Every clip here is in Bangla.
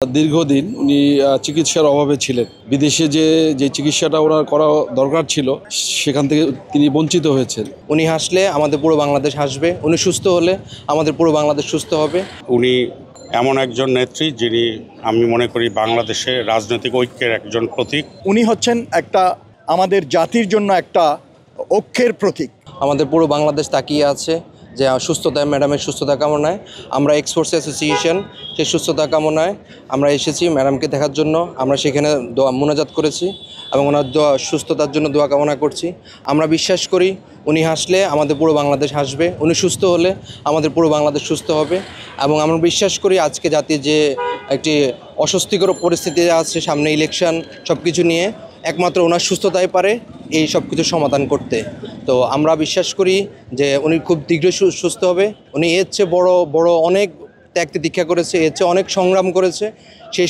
দীর্ঘদিন উনি চিকিৎসার অভাবে ছিলেন। বিদেশে যে চিকিৎসাটা ওনার করা দরকার ছিল সেখান থেকে তিনি বঞ্চিত হয়েছেন। উনি হাসলে আমাদের পুরো বাংলাদেশ হাসবে, উনি সুস্থ হলে আমাদের পুরো বাংলাদেশ সুস্থ হবে। উনি এমন একজন নেত্রী যিনি আমি মনে করি বাংলাদেশের রাজনৈতিক ঐক্যের একজন প্রতীক। উনি হচ্ছেন একটা আমাদের জাতির জন্য একটা ঐক্যের প্রতীক। আমাদের পুরো বাংলাদেশ তাকিয়ে আছে যে সুস্থতায় ম্যাডামের সুস্থতা কামনায় আমরা এক্সপোর্টস অ্যাসোসিয়েশন সেই সুস্থতা কামনায় আমরা এসেছি ম্যাডামকে দেখার জন্য। আমরা সেখানে দোয়া মোনাজাত করেছি এবং ওনার সুস্থতার জন্য দোয়া কামনা করছি। আমরা বিশ্বাস করি উনি হাসলে আমাদের পুরো বাংলাদেশ হাসবে, উনি সুস্থ হলে আমাদের পুরো বাংলাদেশ সুস্থ হবে। এবং আমরা বিশ্বাস করি আজকে জাতির যে একটি অস্বস্তিকর পরিস্থিতি আছে, সামনে ইলেকশন, সব কিছু নিয়ে একমাত্র ওনার সুস্থতাই পারে এই সব কিছু সমাধান করতে। তো আমরা বিশ্বাস করি যে উনি খুব শীঘ্রই সুস্থ হবে। উনি এর চেয়ে বড় অনেক ত্যাগ দীক্ষা করেছে, এর চেয়ে অনেক সংগ্রাম করেছে। সেই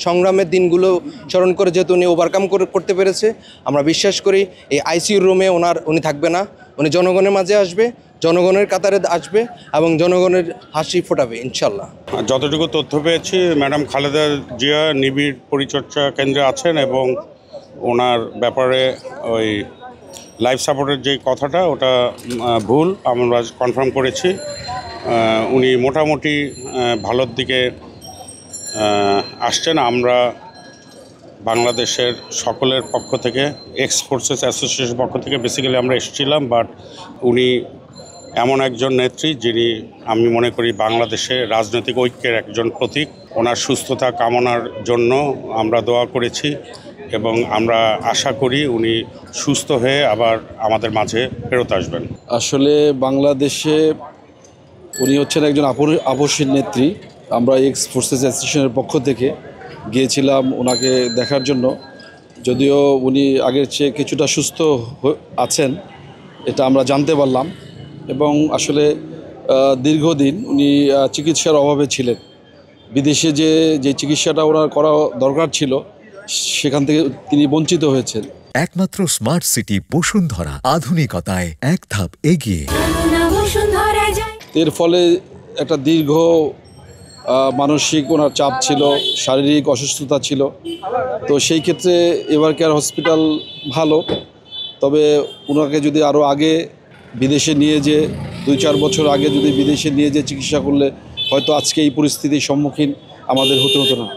সংগ্রামের দিনগুলো স্মরণ করে যেহেতু উনি ওভারকাম করতে পেরেছে, আমরা বিশ্বাস করি এই আইসিইউ রুমে উনি থাকবে না, উনি জনগণের মাঝে আসবে, জনগণের কাতারে আসবে এবং জনগণের হাসি ফোটাবে ইনশাল্লাহ। যতটুকু তথ্য পেয়েছি ম্যাডাম খালেদা জিয়া নিবিড় পরিচর্যা কেন্দ্রে আছেন এবং ওনার ব্যাপারে ওই লাইফ সাপোর্টের যে কথাটা ওটা ভুল, আমরা কনফার্ম করেছি। উনি মোটামুটি ভালোর দিকে আসছেন। আমরা বাংলাদেশের সকলের পক্ষ থেকে এক্স ফোর্সেস অ্যাসোসিয়েশনের পক্ষ থেকে বেসিক্যালি আমরা এসেছিলাম, বাট উনি এমন একজন নেত্রী যিনি আমি মনে করি বাংলাদেশের রাজনৈতিক ঐক্যের একজন প্রতীক। ওনার সুস্থতা কামনার জন্য আমরা দোয়া করেছি এবং আমরা আশা করি উনি সুস্থ হয়ে আবার আমাদের মাঝে ফেরত আসবেন। আসলে বাংলাদেশে উনি হচ্ছেন একজন আপসীন নেত্রী। আমরা এক্স ফোর্সেস অ্যাসোসিয়েশনের পক্ষ থেকে গিয়েছিলাম ওনাকে দেখার জন্য। যদিও উনি আগের চেয়ে কিছুটা সুস্থ আছেন এটা আমরা জানতে পারলাম। এবং আসলে দীর্ঘদিন উনি চিকিৎসার অভাবে ছিলেন। বিদেশে যে চিকিৎসাটা ওনার করা দরকার ছিল সেখান থেকে তিনি বঞ্চিত হয়েছেন। একমাত্র স্মার্ট সিটি বসুন্ধরা, আধুনিকতায় এক ধাপ এগিয়ে। এর ফলে একটা দীর্ঘ মানসিক ওনার চাপ ছিল, শারীরিক অসুস্থতা ছিল। তো সেই ক্ষেত্রে এভার কেয়ার হসপিটাল ভালো, তবে ওনাকে যদি আরও আগে বিদেশে নিয়ে 2-4 বছর আগে যদি বিদেশে নিয়ে চিকিৎসা করলে হয়তো আজকে এই পরিস্থিতির সম্মুখীন আমাদের হতে হতো না।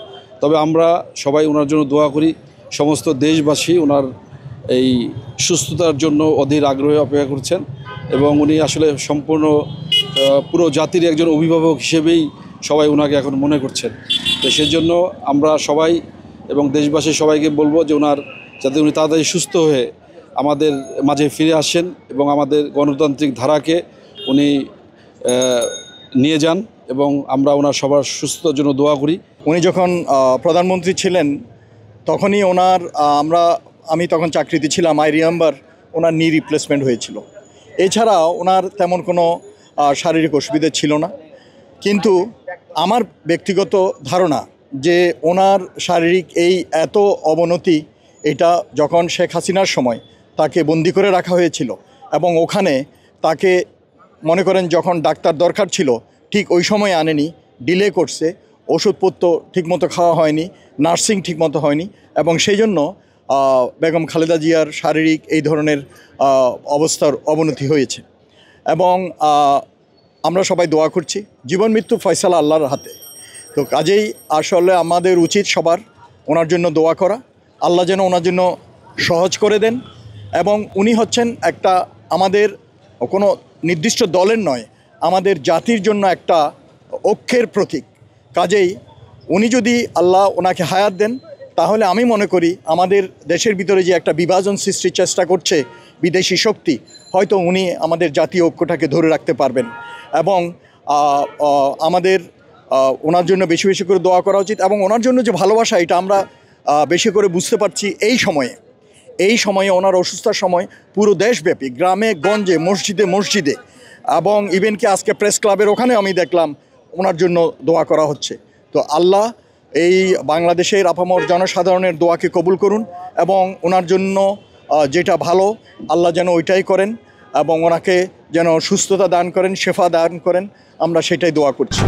তবে আমরা সবাই ওনার জন্য দোয়া করি। সমস্ত দেশবাসী ওনার এই সুস্থতার জন্য অধীর আগ্রহে অপেক্ষা করছেন এবং উনি আসলে সম্পূর্ণ পুরো জাতির একজন অভিভাবক হিসেবেই সবাই ওনাকে এখন মনে করছেন। তো সেজন্য আমরা সবাই এবং দেশবাসী সবাইকে বলবো যে যাতে উনি তাড়াতাড়ি সুস্থ হয়ে আমাদের মাঝে ফিরে আসেন এবং আমাদের গণতান্ত্রিক ধারাকে উনি নিয়ে যান এবং আমরা ওনার সবার সুস্থতার জন্য দোয়া করি। উনি যখন প্রধানমন্ত্রী ছিলেন তখনই আমি তখন চাকরিতে ছিলাম। আই রিমেম্বার ওনার নি রিপ্লেসমেন্ট হয়েছিল। এছাড়া ওনার তেমন কোনো শারীরিক অসুবিধা ছিল না। কিন্তু আমার ব্যক্তিগত ধারণা যে ওনার শারীরিক এই এত অবনতি, এটা যখন শেখ হাসিনার সময় তাকে বন্দি করে রাখা হয়েছিল এবং ওখানে তাকে মনে করেন যখন ডাক্তার দরকার ছিল ঠিক ওই সময় আনেনি, ডিলে করছে, ওষুধপত্র ঠিকমতো খাওয়া হয়নি, নার্সিং ঠিকমতো হয়নি এবং সেই জন্য বেগম খালেদা জিয়ার শারীরিক এই ধরনের অবস্থার অবনতি হয়েছে। এবং আমরা সবাই দোয়া করছি, জীবন মৃত্যু ফয়সালা আল্লাহর হাতে। তো কাজেই আসলে আমাদের উচিত সবার ওনার জন্য দোয়া করা, আল্লাহ যেন ওনার জন্য সহজ করে দেন। এবং উনি হচ্ছেন একটা আমাদের কোনো নির্দিষ্ট দলের নয়, আমাদের জাতির জন্য একটা ঐক্যের প্রতীক। কাজেই উনি যদি আল্লাহ ওনাকে হায়াত দেন তাহলে আমি মনে করি আমাদের দেশের ভিতরে যে একটা বিভাজন সৃষ্টির চেষ্টা করছে বিদেশি শক্তি, হয়তো উনি আমাদের জাতীয় ঐক্যটাকে ধরে রাখতে পারবেন। এবং আমাদের ওনার জন্য বেশি বেশি করে দোয়া করা উচিত। এবং ওনার জন্য যে ভালোবাসা, এটা আমরা বেশি করে বুঝতে পারছি এই সময়ে ওনার অসুস্থতার সময় পুরো দেশব্যাপী গ্রামে গঞ্জে মসজিদে এবং ইভেন কি আজকে প্রেস ক্লাবের ওখানে আমি দেখলাম ওনার জন্য দোয়া করা হচ্ছে। তো আল্লাহ এই বাংলাদেশের আপামর জনসাধারণের দোয়াকে কবুল করুন এবং ওনার জন্য যেটা ভালো আল্লাহ যেন ওইটাই করেন এবং ওনাকে যেন সুস্থতা দান করেন, শেফা দান করেন, আমরা সেটাই দোয়া করছি।